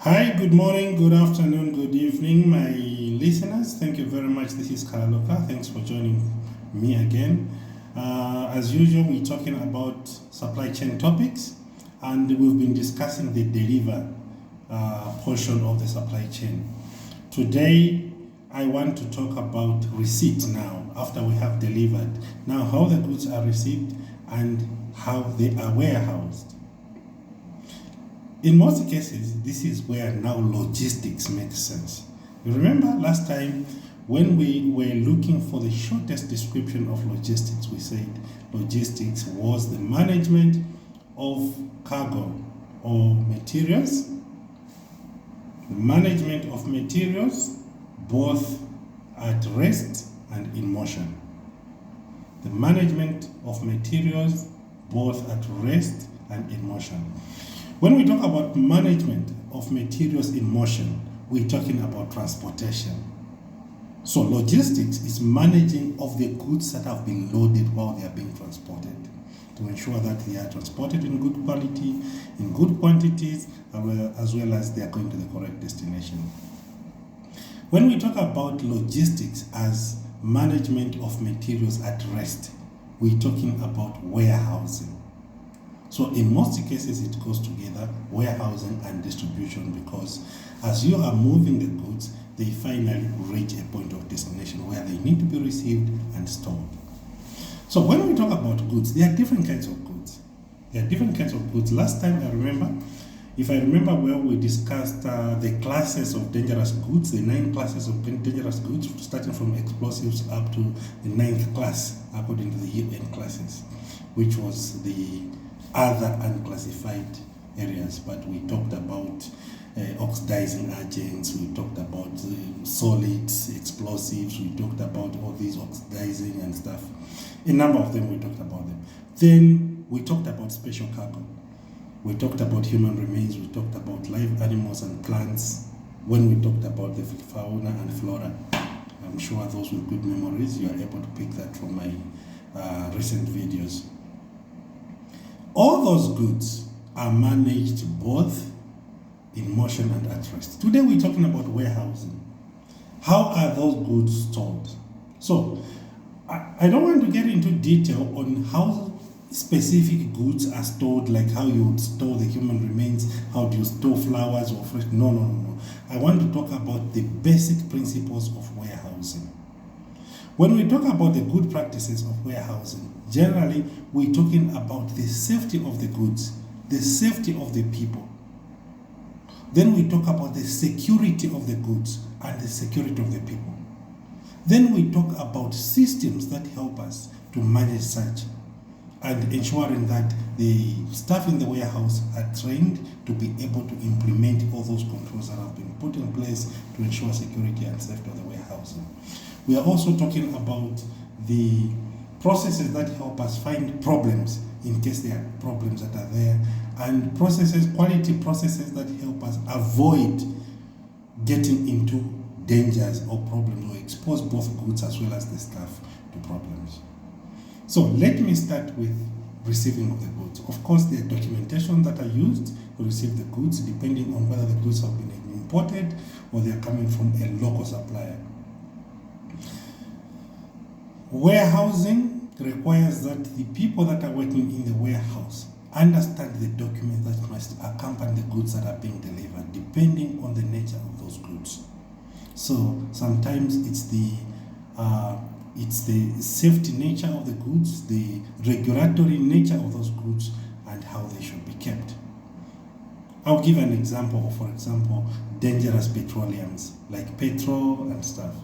Hi, good morning, good afternoon, good evening, my listeners. Thank you very much. This is Karaloka. Thanks for joining me again. As usual, we're talking about supply chain topics, and we've been discussing the deliver portion of the supply chain. Today, I want to talk about receipt now, after we have delivered. Now, how the goods are received and how they are warehoused. In most cases, this is where now logistics makes sense. You remember last time when we were looking for the shortest description of logistics, we said logistics was the management of cargo or materials, the management of materials both at rest and in motion. The management of materials both at rest and in motion. When we talk about management of materials in motion, we're talking about transportation. So logistics is managing of the goods that have been loaded while they are being transported to ensure that they are transported in good quality, in good quantities, as well as they are going to the correct destination. When we talk about logistics as management of materials at rest, we're talking about warehousing. So in most cases, it goes together, warehousing and distribution, because as you are moving the goods, they finally reach a point of destination where they need to be received and stored. So when we talk about goods, there are different kinds of goods. Last time if I remember well, we discussed the classes of dangerous goods, the 9 classes of dangerous goods, starting from explosives up to the 9th class, according to the UN classes, which was the other unclassified areas. But we talked about oxidizing agents, we talked about solids, explosives, we talked about all these oxidizing and stuff. A number of them, we talked about them. Then we talked about special cargo. We talked about human remains, we talked about live animals and plants. When we talked about the fauna and flora, I'm sure those with good memories, you are able to pick that from my recent videos. All those goods are managed both in motion and at rest. Today we're talking about warehousing. How are those goods stored? So, I don't want to get into detail on how specific goods are stored, like how you would store the human remains, how do you store flowers or fresh. No. I want to talk about the basic principles of warehousing. When we talk about the good practices of warehousing, generally we're talking about the safety of the goods, the safety of the people. Then we talk about the security of the goods and the security of the people. Then we talk about systems that help us to manage such and ensuring that the staff in the warehouse are trained to be able to implement all those controls that have been put in place to ensure security and safety of the warehousing. We are also talking about the processes that help us find problems in case there are problems that are there, and quality processes that help us avoid getting into dangers or problems or expose both goods as well as the staff to problems. So let me start with receiving of the goods. Of course, there are documentation that are used to receive the goods depending on whether the goods have been imported or they are coming from a local supplier. Warehousing requires that the people that are working in the warehouse understand the documents that must accompany the goods that are being delivered, depending on the nature of those goods. So sometimes it's the safety nature of the goods, the regulatory nature of those goods, and how they should be kept. I'll give an example. For example, dangerous petroleums like petrol and stuff.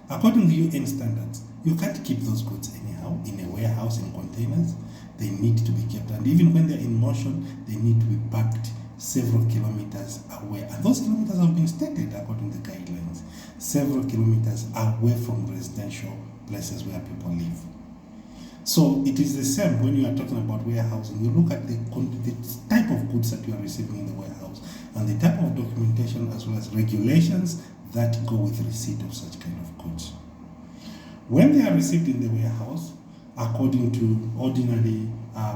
According to UN standards, you can't keep those goods anyhow in a warehouse in containers. They need to be kept, and even when they're in motion, they need to be packed several kilometers away. And those kilometers have been stated according to the guidelines. Several kilometers away from residential places where people live. So it is the same when you are talking about warehousing. You look at the type of goods that you are receiving in the warehouse and the type of documentation as well as regulations that go with the receipt of such kind of goods. When they are received in the warehouse, according to ordinary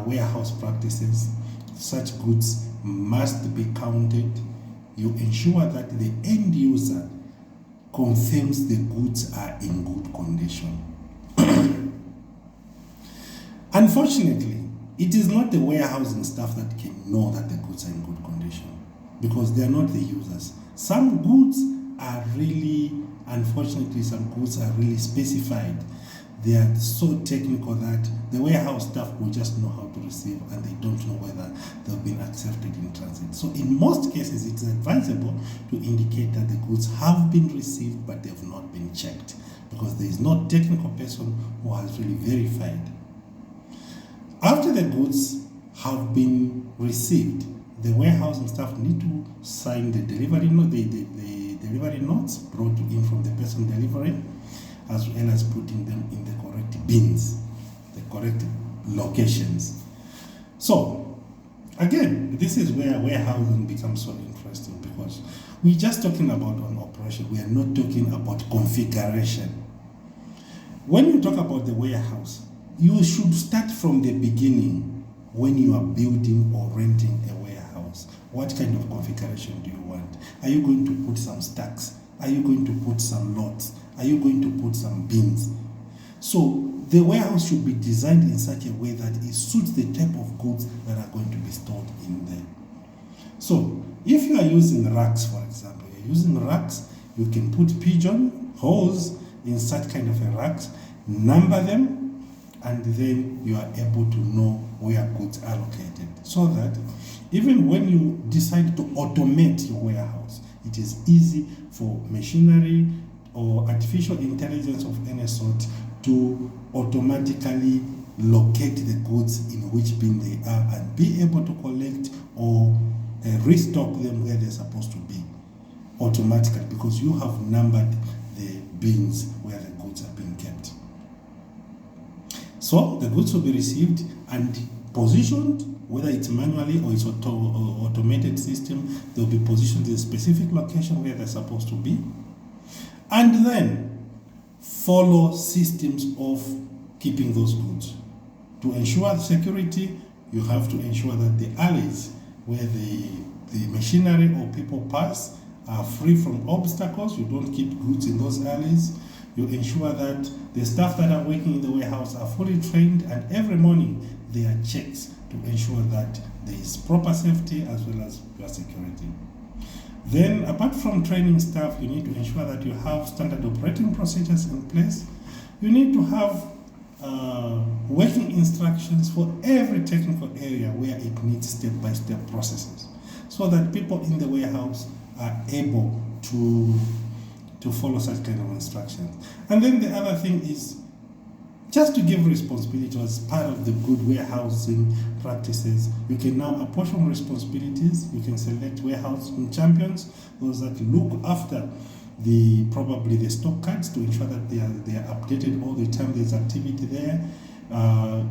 warehouse practices, such goods must be counted, you ensure that the end user confirms the goods are in good condition. Unfortunately, it is not the warehousing staff that can know that the goods are in good condition, because they are not the users. Some goods are really, unfortunately, some goods are really specified. They are so technical that the warehouse staff will just know how to receive, and they don't know whether they've been accepted in transit. So in most cases, it's advisable to indicate that the goods have been received, but they have not been checked, because there is no technical person who has really verified. After the goods have been received, the warehousing staff need to sign the delivery note, the delivery notes brought in from the person delivering, as well as putting them in the correct bins, the correct locations. So, again, this is where warehousing becomes so interesting, because we're just talking about an operation. We are not talking about configuration. When you talk about the warehouse, you should start from the beginning when you are building or renting a warehouse. What kind of configuration do you want? Are you going to put some stacks? Are you going to put some lots? Are you going to put some bins? So the warehouse should be designed in such a way that it suits the type of goods that are going to be stored in there. So if you are using racks, for example, you're using racks, you can put pigeon holes in such kind of a racks, number them, and then you are able to know where goods are located, so that even when you decide to automate your warehouse, it is easy for machinery or artificial intelligence of any sort to automatically locate the goods in which bin they are and be able to collect or restock them where they're supposed to be automatically, because you have numbered the bins where the goods are being kept. So the goods will be received and positioned, whether it's manually or it's automated system. They'll be positioned in a specific location where they're supposed to be, and then follow systems of keeping those goods. To ensure security, you have to ensure that the alleys where the machinery or people pass are free from obstacles. You don't keep goods in those alleys. You ensure that the staff that are working in the warehouse are fully trained, and every morning there are checks to ensure that there is proper safety as well as your security. Then, apart from training staff, you need to ensure that you have standard operating procedures in place. You need to have working instructions for every technical area where it needs step-by-step processes, so that people in the warehouse are able to follow such kind of instructions. And then the other thing is just to give responsibility as part of the good warehousing practices. You can now apportion responsibilities. You can select warehousing champions, those that look after probably the stock cards, to ensure that they are updated all the time. There's activity there.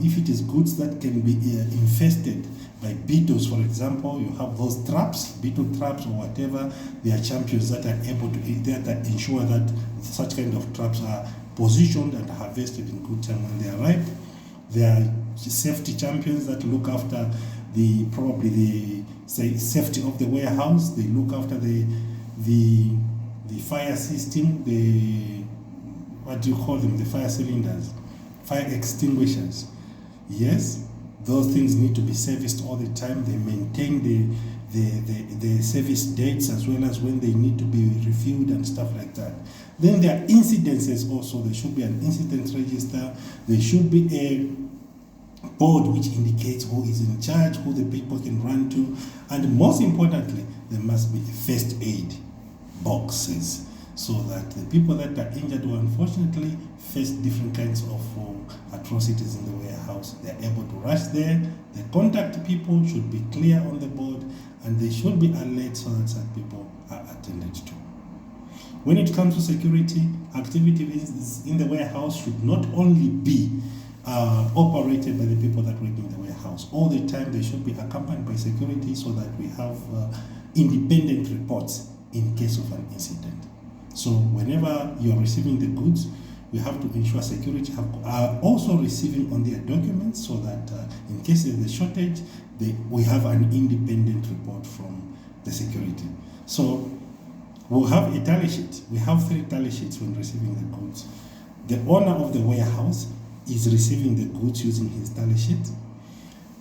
If it is goods that can be infested by beetles, for example, you have those traps, beetle traps or whatever. There are champions that are able to ensure that such kind of traps are positioned and harvested in good time when they arrive. There are safety champions that look after the safety of the warehouse. They look after the fire system, what do you call them? The fire cylinders, fire extinguishers. Yes, those things need to be serviced all the time. They maintain the service dates as well as when they need to be reviewed and stuff like that. Then there are incidences also. There should be an incident register. There should be a board which indicates who is in charge, who the people can run to, and most importantly, there must be first aid boxes, so that the people that are injured or unfortunately face different kinds of atrocities in the warehouse, they're able to rush there. The contact people should be clear on the board, and they should be alert so that such people are attended to. When it comes to security, activities in the warehouse should not only be operated by the people that work in the warehouse. All the time they should be accompanied by security, so that we have independent reports in case of an incident. So whenever you are receiving the goods, we have to ensure security are also receiving on their documents, so that in case there's a shortage, we have an independent report from the security. So we'll have a tally sheet. We have 3 tally sheets when receiving the goods. The owner of the warehouse is receiving the goods using his tally sheet.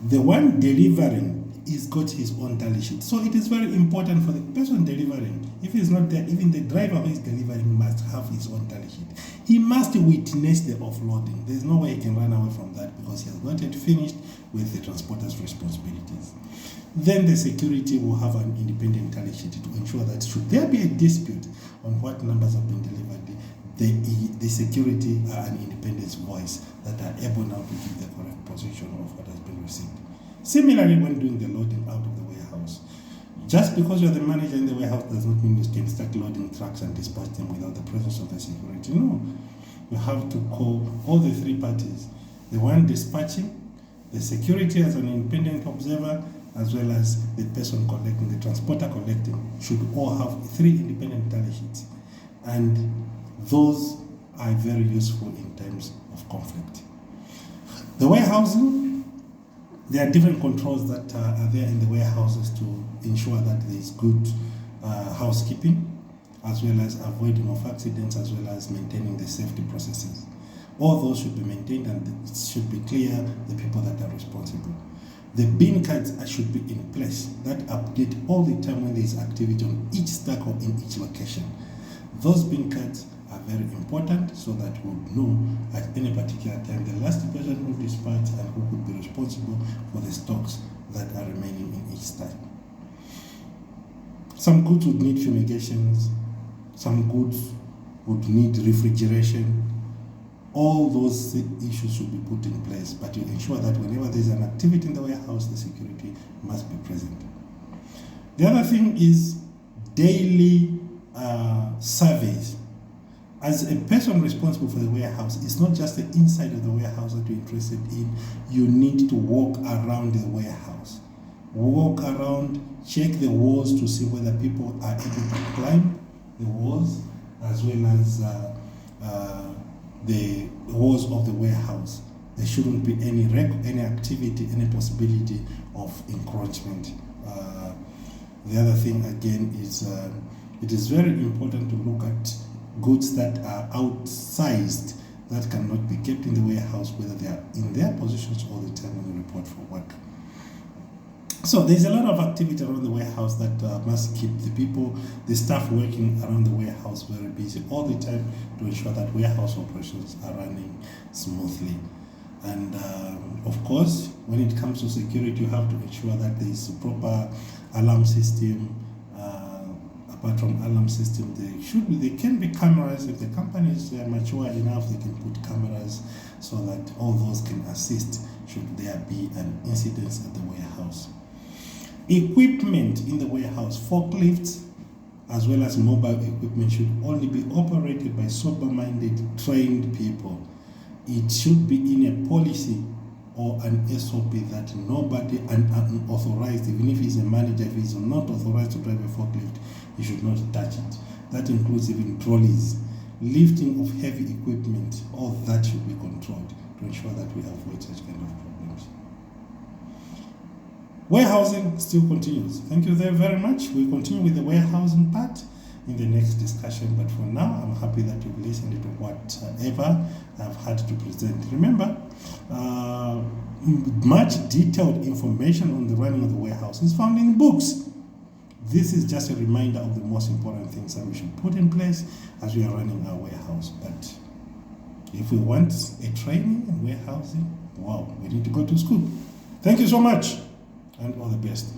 The one delivering is got his own tally sheet. So it is very important for the person delivering. If he's not there, even the driver who is delivering must have his own tally sheet. He must witness the offloading. There's no way he can run away from that because he has not yet finished with the transporter's responsibilities. Then the security will have an independent tally sheet to ensure that should there be a dispute on what numbers have been delivered, the security are an independent voice that are able now to give the correct position of what has been received. Similarly, when doing the loading out of the warehouse, just because you're the manager in the warehouse does not mean you can start loading trucks and dispatch them without the presence of the security. No, you have to call all the 3 parties, the one dispatching, the security as an independent observer, as well as the person collecting, the transporter collecting, should all have 3 independent tally sheets. And those are very useful in times of conflict. The warehousing, there are different controls that are there in the warehouses to ensure that there is good housekeeping, as well as avoiding of accidents, as well as maintaining the safety processes. All those should be maintained, and it should be clear the people that are responsible. The bin cards should be in place that update all the time when there is activity on each stack or in each location. Those bin cards are very important so that we would know at any particular time the last person who dispatched and who could be responsible for the stocks that are remaining in each stack. Some goods would need fumigations, some goods would need refrigeration. All those issues should be put in place, but you ensure that whenever there is an activity in the warehouse, the security must be present. The other thing is daily surveys. As a person responsible for the warehouse, it's not just the inside of the warehouse that you're interested in. You need to walk around the warehouse. Walk around, check the walls to see whether people are able to climb the walls, as well as the walls of the warehouse. There shouldn't be any activity, any possibility of encroachment. The other thing again is it is very important to look at goods that are outsized, that cannot be kept in the warehouse, whether they are in their positions all the time when you report for work. So there's a lot of activity around the warehouse that must keep the people, the staff working around the warehouse very busy all the time to ensure that warehouse operations are running smoothly. And of course, when it comes to security, you have to ensure that there is a proper alarm system. Apart from alarm system, there can be cameras. If the company is mature enough, they can put cameras so that all those can assist should there be an incident at the warehouse. Equipment in the warehouse, forklifts as well as mobile equipment, should only be operated by sober-minded, trained people. It should be in a policy or an SOP that nobody, unauthorized, even if he's a manager, if he's not authorized to drive a forklift, he should not touch it. That includes even trolleys, lifting of heavy equipment. All that should be controlled to ensure that we avoid such kind of problems. Warehousing still continues. Thank you very much. We'll continue with the warehousing part in the next discussion, but for now, I'm happy that you've listened to whatever I've had to present. Remember, much detailed information on the running of the warehouse is found in books. This is just a reminder of the most important things that we should put in place as we are running our warehouse. But if we want a training in warehousing, wow, we need to go to school. Thank you so much, and all the best.